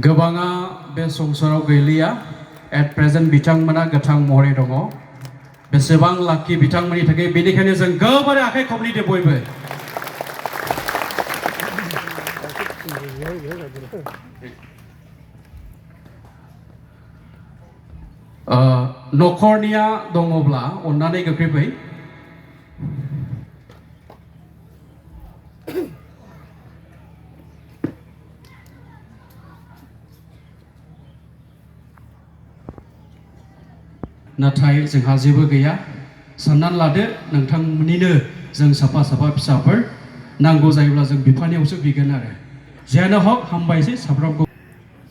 गोबाङा बे संसाराव गैलिया एट प्रेजेन्ट बिथांमोना गोथां महरै दङ बेसेबां लाखि बिथांमोननि थाखाय बेनिखायनो जों गोबारै आखाइ खबलिदो बयबो नखरनिया दङब्ला अननानै गोख्रै फै नाथाय जोंहा जेबो गैया साननानै लादो नोंथांमोननिनो जों साफा साफा फिसाफोर नांगौ जायोब्ला जों बिफानियावसो बिगोन आरो जियानो हक हामबायसै साफ्रोमबो